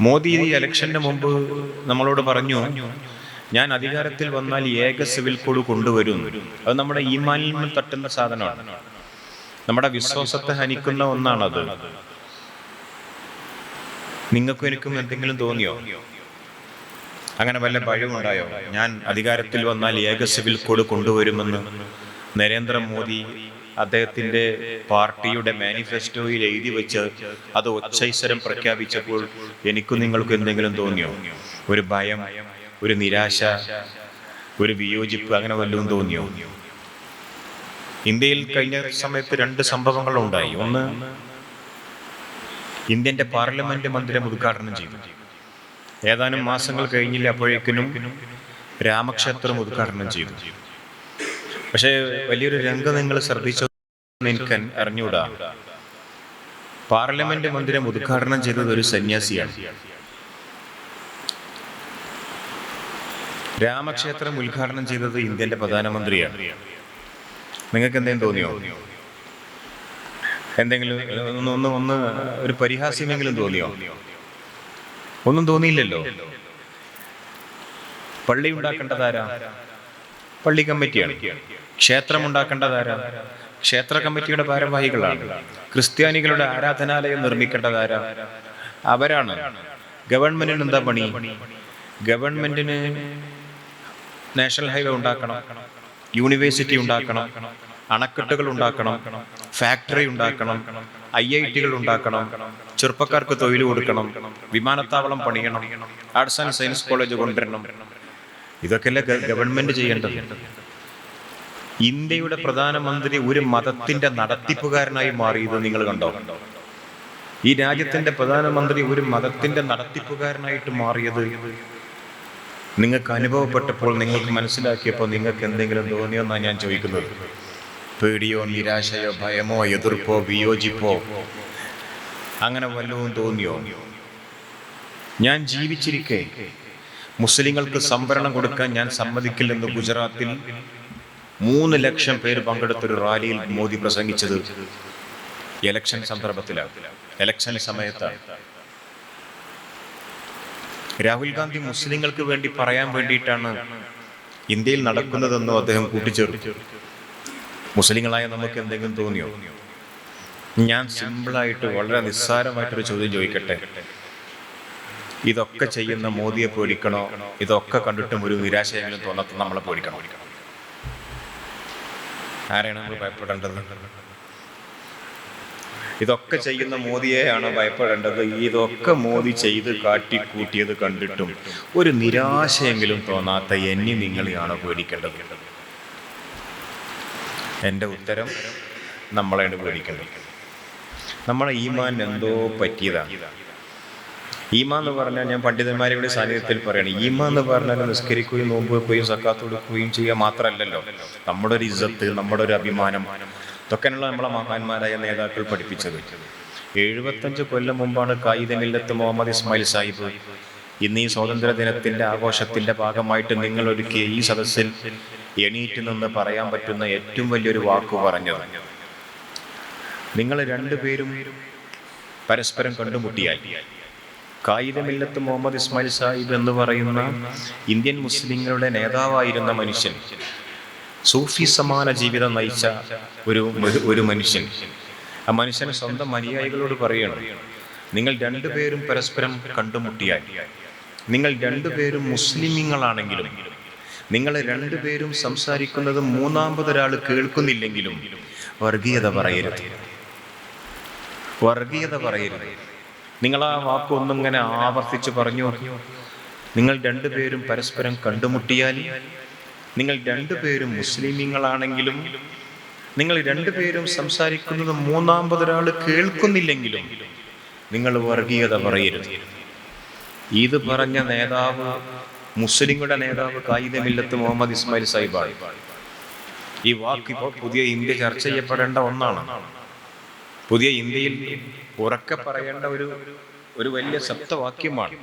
മോദി ഈ ഇലക്ഷന് മുമ്പ് നമ്മളോട് പറഞ്ഞു, ഞാൻ അധികാരത്തിൽ വന്നാൽ ഏക സിവിൽ കോഡ് കൊണ്ടുവരും. അത് നമ്മുടെ ഈമാനിൽ തട്ടുന്ന സാധനമാണ്, നമ്മുടെ വിശ്വാസത്തെ ഹനിക്കുന്ന ഒന്നാണത്. നിങ്ങൾക്കും എനിക്കും എന്തെങ്കിലും തോന്നിയോ? അങ്ങനെ വല്ല ഭയമുണ്ടായോ? ഞാൻ അധികാരത്തിൽ വന്നാൽ ഏക സിവിൽ കോഡ് കൊണ്ടുവരുമെന്ന് നരേന്ദ്രമോദി അദ്ദേഹത്തിന്റെ പാർട്ടിയുടെ മാനിഫെസ്റ്റോയിൽ എഴുതി വെച്ച് അത് ഒച്ചൈസ്വരം പ്രഖ്യാപിച്ചപ്പോൾ എനിക്കും നിങ്ങൾക്കും എന്തെങ്കിലും തോന്നിയോ? ഒരു ഭയം, ഒരു നിരാശ, ഒരു വിയോജിപ്പ്, അങ്ങനെ വല്ലതും തോന്നിയോ? ഇന്ത്യയിൽ കഴിഞ്ഞ സമയത്ത് രണ്ട് സംഭവങ്ങൾ ഉണ്ടായി. ഒന്ന്, ഇന്ത്യന്റെ പാർലമെന്റ് മന്ദിരം ഉദ്ഘാടനം ചെയ്തു. ഏതാനും മാസങ്ങൾ കഴിഞ്ഞില്ല അപ്പോഴേക്കിനും രാമക്ഷേത്രം ഉദ്ഘാടനം ചെയ്തു. പക്ഷേ വലിയൊരു രംഗം നിങ്ങൾ ശ്രദ്ധിച്ചോ എനിക്ക് അറിഞ്ഞൂടാ. പാർലമെന്റ് മന്ദിരം ഉദ്ഘാടനം ചെയ്തത് ഒരു സന്യാസിയാണ്. രാമക്ഷേത്രം ഉദ്ഘാടനം ചെയ്തത് ഇന്ത്യന്റെ പ്രധാനമന്ത്രിയാണ്. നിങ്ങൾക്ക് എന്തെങ്കിലും തോന്നിയോ? എന്തെങ്കിലും ഒന്ന് ഒരു പരിഹാസ്യമെങ്കിലും തോന്നിയോ? ഒന്നും തോന്നിയില്ലല്ലോ. പള്ളി ഉണ്ടാക്കേണ്ടതാരാ? പള്ളി കമ്മിറ്റിയാണ്. ക്ഷേത്രം ഉണ്ടാക്കേണ്ടതാരാ? ക്ഷേത്ര കമ്മിറ്റിയുടെ ഭാരവാഹികളാണ്. ക്രിസ്ത്യാനികളുടെ ആരാധനാലയം നിർമ്മിക്കേണ്ടതാരാ? അവരാണ്. ഗവൺമെന്റിന് എന്താ പണി? ഗവൺമെന്റിന് നാഷണൽ ഹൈവേ ഉണ്ടാക്കണം, യൂണിവേഴ്സിറ്റി ഉണ്ടാക്കണം, അണക്കെട്ടുകൾ ഉണ്ടാക്കണം, ഫാക്ടറി ഉണ്ടാക്കണം, IIT-കൾ ഉണ്ടാക്കണം, ചെറുപ്പക്കാർക്ക് തൊഴിൽ കൊടുക്കണം, വിമാനത്താവളം പണിയണം, ആർട്സ് ആൻഡ് സയൻസ് കോളേജ് കൊണ്ടുവരണം. ഇതൊക്കെയല്ലേ ഗവൺമെന്റ് ചെയ്യേണ്ടത്. ഇന്ത്യയുടെ പ്രധാനമന്ത്രി ഒരു മതത്തിന്റെ നടത്തിപ്പുകാരനായി മാറിയത് നിങ്ങൾ കണ്ടോ? ഈ രാജ്യത്തിന്റെ പ്രധാനമന്ത്രി ഒരു മതത്തിന്റെ നടത്തിപ്പുകാരനായിട്ട് മാറിയത് നിങ്ങൾക്ക് അനുഭവപ്പെട്ടപ്പോൾ, നിങ്ങൾക്ക് മനസ്സിലാക്കിയപ്പോൾ നിങ്ങൾക്ക് എന്തെങ്കിലും തോന്നിയോന്നാണ് ഞാൻ ചോദിക്കുന്നത്. പേടിയോ, നിരാശയോ, ഭയമോ, എതിർപ്പോ, വിയോജിപ്പോ, അങ്ങനെ വല്ലതും തോന്നിയോ? ഞാൻ ജീവിച്ചിരിക്കെ മുസ്ലിങ്ങൾക്ക് സംവരണം കൊടുക്കാൻ ഞാൻ സമ്മതിക്കില്ലെന്ന് ഗുജറാത്തിൽ 3 ലക്ഷം പേര് പങ്കെടുത്തൊരു റാലിയിൽ മോദി പ്രസംഗിച്ചത് ഇലക്ഷൻ സന്ദർഭത്തിലാണ്, ഇലക്ഷൻ സമയത്താണ്. രാഹുൽ ഗാന്ധി മുസ്ലിങ്ങൾക്ക് വേണ്ടി പറയാൻ വേണ്ടിയിട്ടാണ് ഇന്ത്യയിൽ നടക്കുന്നതെന്നോ അദ്ദേഹം കൂട്ടിച്ചേർത്തു. മുസ്ലിങ്ങളായ നമുക്ക് എന്തെങ്കിലും തോന്നിയോ? ഞാൻ സിമ്പിളായിട്ട് വളരെ നിസ്സാരമായിട്ടൊരു ചോദ്യം ചോദിക്കട്ടെ. ഇതൊക്കെ ചെയ്യുന്ന മോദിയെ പേടിക്കണോ? ഇതൊക്കെ കണ്ടിട്ടും ഒരു നിരാശയെങ്കിലും തോന്നാത്ത നമ്മളെ പേടിക്കണോ? ആരെയാണ് നമ്മൾ ഭയപ്പെടേണ്ടത്? ഇതൊക്കെ ചെയ്യുന്ന മോദിയെയാണ് ഭയപ്പെടേണ്ടത്. ഇതൊക്കെ മോദി ചെയ്ത് കാട്ടിക്കൂട്ടിയത് കണ്ടിട്ടും ഒരു നിരാശയെങ്കിലും തോന്നാത്ത എന്നെ നിങ്ങളെയാണ് പേടിക്കേണ്ടത്? എൻ്റെ ഉത്തരം, നമ്മളെയാണ് പേടിക്കേണ്ടത്. നമ്മളെ ഈമാൻ എന്തോ പറ്റിയതാണ്. ഈമാൻ എന്ന് പറഞ്ഞാൽ, ഞാൻ പണ്ഡിതന്മാരുടെ സാന്നിധ്യത്തിൽ പറയുകയാണ്, ഈമാൻ എന്ന് പറഞ്ഞാൽ നിസ്കരിക്കുകയും നോമ്പ് വെക്കുകയും സക്കാത്ത് കൊടുക്കുകയും ചെയ്യുക മാത്രമല്ലല്ലോ. നമ്മുടെ ഒരു ഇസ്സത്ത്, നമ്മുടെ ഒരു അഭിമാനം, ഇതൊക്കെയുള്ള നമ്മളെ മഹാന്മാരായ നേതാക്കൾ പഠിപ്പിച്ചത്. 75 കൊല്ലം മുമ്പാണ് ഖായിദ മില്ലത്ത് മുഹമ്മദ് ഇസ്മായിൽ സാഹിബ് ഇന്ന് ഈ സ്വാതന്ത്ര്യ ദിനത്തിന്റെ ആഘോഷത്തിന്റെ ഭാഗമായിട്ട് നിങ്ങൾ ഒരുക്കിയ ഈ സദസ്സിൽ എണീറ്റ് നിന്ന് പറയാൻ പറ്റുന്ന ഏറ്റവും വലിയൊരു വാക്ക് പറഞ്ഞത്. നിങ്ങൾ രണ്ടുപേരും പരസ്പരം കണ്ടുമുട്ടിയാൽ, ഖായിദ മില്ലത്ത് മുഹമ്മദ് ഇസ്മായിൽ സാഹിബ് എന്ന് പറയുന്ന ഇന്ത്യൻ മുസ്ലിങ്ങളുടെ നേതാവായിരുന്ന മനുഷ്യൻ, സൂഫി സമാന ജീവിതം നയിച്ച ഒരു മനുഷ്യൻ, ആ മനുഷ്യൻ സ്വന്തം അനുയായികളോട് പറയണം, നിങ്ങൾ രണ്ടുപേരും പരസ്പരം കണ്ടുമുട്ടിയാൽ, നിങ്ങൾ രണ്ടുപേരും മുസ്ലിമീങ്ങളാണെങ്കിലും, നിങ്ങൾ രണ്ടുപേരും സംസാരിക്കുന്നത് മൂന്നാമതൊരാൾ കേൾക്കുന്നില്ലെങ്കിലും വർഗീയത പറയരുത്, വർഗീയത പറയരുത്. നിങ്ങൾ ആ വാക്കൊന്നിങ്ങനെ ആവർത്തിച്ച് പറഞ്ഞു. നിങ്ങൾ രണ്ടുപേരും പരസ്പരം കണ്ടുമുട്ടിയാൽ, നിങ്ങൾ രണ്ടുപേരും മുസ്ലിമീങ്ങളാണെങ്കിലും, നിങ്ങൾ രണ്ടുപേരും സംസാരിക്കുന്നത് മൂന്നാമതൊരാൾ കേൾക്കുന്നില്ലെങ്കിലും നിങ്ങൾ വർഗീയത പറയരുത്. ഇത് പറഞ്ഞ നേതാവ്, മുസ്ലിങ്ങളുടെ നേതാവ് ഖായിദ മില്ലത്ത് മുഹമ്മദ് ഇസ്മായിൽ സാഹിബാണ്. ഈ വാക്ക് ഇപ്പോൾ പുതിയ ഇന്ത്യ ചർച്ച ചെയ്യപ്പെടേണ്ട ഒന്നാണ്. പുതിയ ഇന്ത്യയിൽ ഉറക്കെ പറയേണ്ട ഒരു വലിയ സപ്തവാക്യമാണ്.